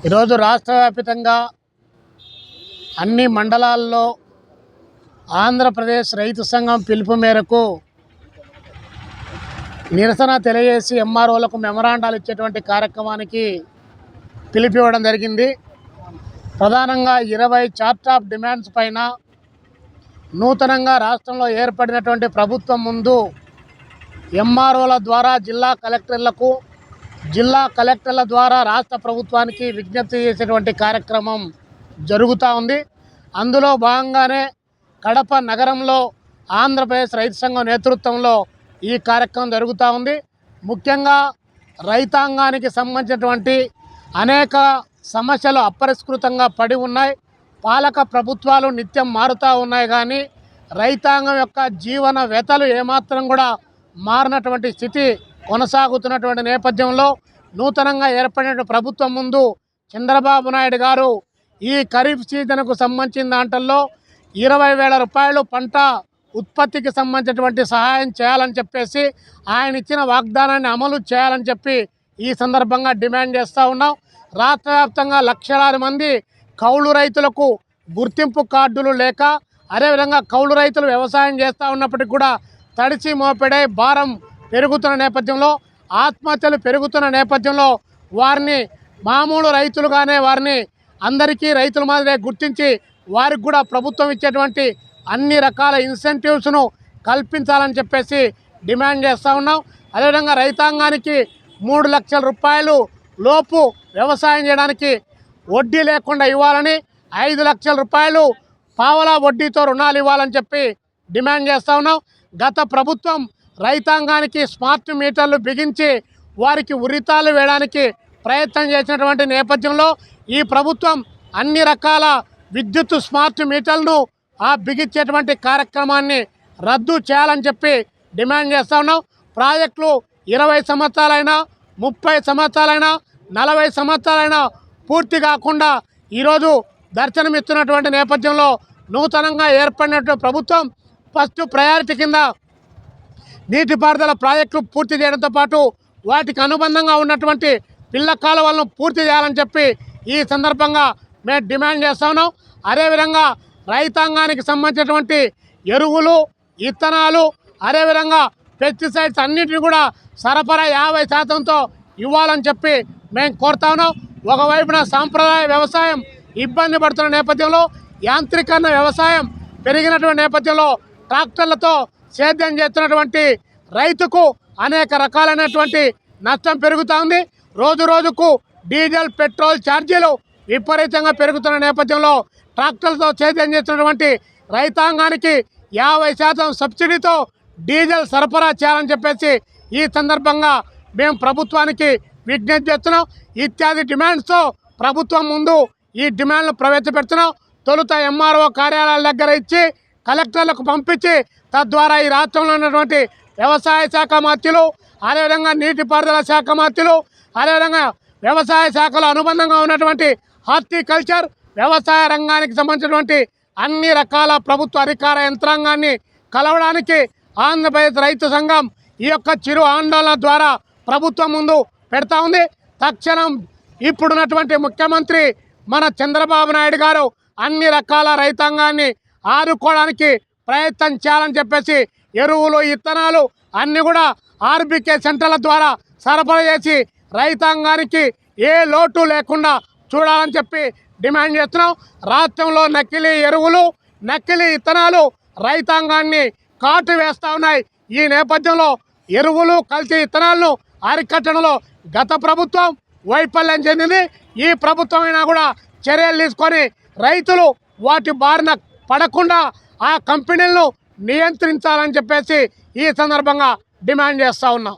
ఈరోజు రాష్ట్ర వ్యాప్తంగా అన్ని మండలాల్లో ఆంధ్రప్రదేశ్ రైతు సంఘం పిలుపు మేరకు నిరసన తెలియజేసి ఎంఆర్ఓలకు మెమరాండాలు ఇచ్చేటువంటి కార్యక్రమానికి పిలుపివ్వడం జరిగింది. ప్రధానంగా 20 చార్ట్ ఆఫ్ డిమాండ్స్ పైన నూతనంగా రాష్ట్రంలో ఏర్పడినటువంటి ప్రభుత్వం ముందు ఎంఆర్ఓల ద్వారా జిల్లా కలెక్టర్లకు, జిల్లా కలెక్టర్ల ద్వారా రాష్ట్ర ప్రభుత్వానికి విజ్ఞప్తి చేసేటువంటి కార్యక్రమం జరుగుతూ ఉంది. అందులో భాగంగానే కడప నగరంలో ఆంధ్రప్రదేశ్ రైతు సంఘం నేతృత్వంలో ఈ కార్యక్రమం జరుగుతూ ఉంది. ముఖ్యంగా రైతాంగానికి సంబంధించినటువంటి అనేక సమస్యలు అపరిష్కృతంగా పడి ఉన్నాయి. పాలక ప్రభుత్వాలు నిత్యం మారుతూ ఉన్నాయి, కానీ రైతాంగం యొక్క జీవన వ్యతలు ఏమాత్రం కూడా మారినటువంటి స్థితి కొనసాగుతున్నటువంటి నేపథ్యంలో నూతనంగా ఏర్పడిన ప్రభుత్వం ముందు చంద్రబాబు నాయుడు గారు ఈ ఖరీఫ్ సీజన్కు సంబంధించిన దాంట్లో 20,000 రూపాయలు పంట ఉత్పత్తికి సంబంధించినటువంటి సహాయం చేయాలని చెప్పేసి ఆయన ఇచ్చిన వాగ్దానాన్ని అమలు చేయాలని చెప్పి ఈ సందర్భంగా డిమాండ్ చేస్తూ ఉన్నాం. రాష్ట్ర వ్యాప్తంగా లక్షలాది మంది కౌలు రైతులకు గుర్తింపు కార్డులు లేక, అదేవిధంగా కౌలు రైతులు వ్యవసాయం చేస్తూ ఉన్నప్పటికీ కూడా తడిచి మోపెడే భారం పెరుగుతున్న నేపథ్యంలో, ఆత్మహత్యలు పెరుగుతున్న నేపథ్యంలో వారిని మామూలు రైతులుగానే వారిని అందరికీ రైతుల మాదిరే గుర్తించి వారికి కూడా ప్రభుత్వం ఇచ్చేటువంటి అన్ని రకాల ఇన్సెంటివ్స్ను కల్పించాలని చెప్పేసి డిమాండ్ చేస్తూ ఉన్నాం. అదేవిధంగా రైతాంగానికి 3 లక్షల రూపాయలు లోపు వ్యవసాయం చేయడానికి వడ్డీ లేకుండా ఇవ్వాలని, 5 లక్షల రూపాయలు పావలా వడ్డీతో రుణాలు ఇవ్వాలని చెప్పి డిమాండ్ చేస్తూ ఉన్నాం. గత ప్రభుత్వం రైతాంగానికి స్మార్ట్ మీటర్లు బిగించి వారికి ఉరితాలు వేయడానికి ప్రయత్నం చేసినటువంటి నేపథ్యంలో ఈ ప్రభుత్వం అన్ని రకాల విద్యుత్ స్మార్ట్ మీటర్లను బిగించేటువంటి కార్యక్రమాన్ని రద్దు చేయాలని చెప్పి డిమాండ్ చేస్తూ ఉన్నాం. ప్రాజెక్టులు 20 సంవత్సరాలైనా, 30 సంవత్సరాలైనా, 40 సంవత్సరాలైనా పూర్తి కాకుండా ఈరోజు దర్శనమిస్తున్నటువంటి నేపథ్యంలో నూతనంగా ఏర్పడినటువంటి ప్రభుత్వం ఫస్ట్ ప్రయారిటీ కింద నీటిపారుదల ప్రాజెక్టులు పూర్తి చేయడంతో పాటు వాటికి అనుబంధంగా ఉన్నటువంటి పిల్ల కాలువలను పూర్తి చేయాలని చెప్పి ఈ సందర్భంగా మేము డిమాండ్ చేస్తూ ఉన్నాం. అదేవిధంగా రైతాంగానికి సంబంధించినటువంటి ఎరువులు, ఇత్తనాలు, అదేవిధంగా పెస్టిసైడ్స్ అన్నింటినీ కూడా సరఫరా 50%తో ఇవ్వాలని చెప్పి మేము కోరుతా ఉన్నాం. ఒకవైపున సాంప్రదాయ వ్యవసాయం ఇబ్బంది పడుతున్న నేపథ్యంలో, యాంత్రీకరణ వ్యవసాయం పెరిగినటువంటి నేపథ్యంలో ట్రాక్టర్లతో సేద్యం చేస్తున్నటువంటి రైతుకు అనేక రకాలైనటువంటి నష్టం పెరుగుతూ ఉంది. రోజు రోజుకు డీజిల్, పెట్రోల్ ఛార్జీలు విపరీతంగా పెరుగుతున్న నేపథ్యంలో ట్రాక్టర్లతో సేద్యం చేస్తున్నటువంటి రైతాంగానికి 50% సబ్సిడీతో డీజిల్ సరఫరా చేయాలని చెప్పేసి ఈ సందర్భంగా మేము ప్రభుత్వానికి విజ్ఞప్తి చేస్తున్నాం. ఇత్యాది డిమాండ్స్తో ప్రభుత్వం ముందు ఈ డిమాండ్లు ప్రవేశపెడుతున్నాం. తొలుత ఎంఆర్ఓ కార్యాలయాల దగ్గర ఇచ్చి కలెక్టర్లకు పంపించి తద్వారా ఈ రాష్ట్రంలో ఉన్నటువంటి వ్యవసాయ శాఖ మంత్రులు, అదేవిధంగా నీటిపారుదల శాఖ మంత్రులు, అదేవిధంగా వ్యవసాయ శాఖలో అనుబంధంగా ఉన్నటువంటి హార్టికల్చర్, వ్యవసాయ రంగానికి సంబంధించినటువంటి అన్ని రకాల ప్రభుత్వ అధికార యంత్రాంగాన్ని కలవడానికి ఆంధ్రప్రదేశ్ రైతు సంఘం ఈ యొక్క చిరు ఆందోళన ద్వారా ప్రభుత్వం ముందు పెడతా ఉంది. తక్షణం ఇప్పుడున్నటువంటి ముఖ్యమంత్రి మన చంద్రబాబు నాయుడు గారు అన్ని రకాల రైతాంగాన్ని ఆదుకోవడానికి ప్రయత్నం చేయాలని చెప్పేసి ఎరువులు, ఇత్తనాలు అన్నీ కూడా ఆర్బీకే సెంటర్ల ద్వారా సరఫరా చేసి రైతాంగానికి ఏ లోటు లేకుండా చూడాలని చెప్పి డిమాండ్ చేస్తున్నాం. రాష్ట్రంలో నకిలీ ఎరువులు, నకిలీ ఇత్తనాలు రైతాంగాన్ని కాటు వేస్తూ ఉన్నాయి. ఈ నేపథ్యంలో ఎరువులు, కల్తీ ఇత్తనాలను అరికట్టడంలో గత ప్రభుత్వం వైఫల్యం చెందింది. ఈ ప్రభుత్వం అయినా కూడా చర్యలు తీసుకొని రైతులు వాటి బారిన పడకుండా ఆ కంపెనీలను నియంత్రించాలని చెప్పేసి ఈ సందర్భంగా డిమాండ్ చేస్తూ ఉన్నాం.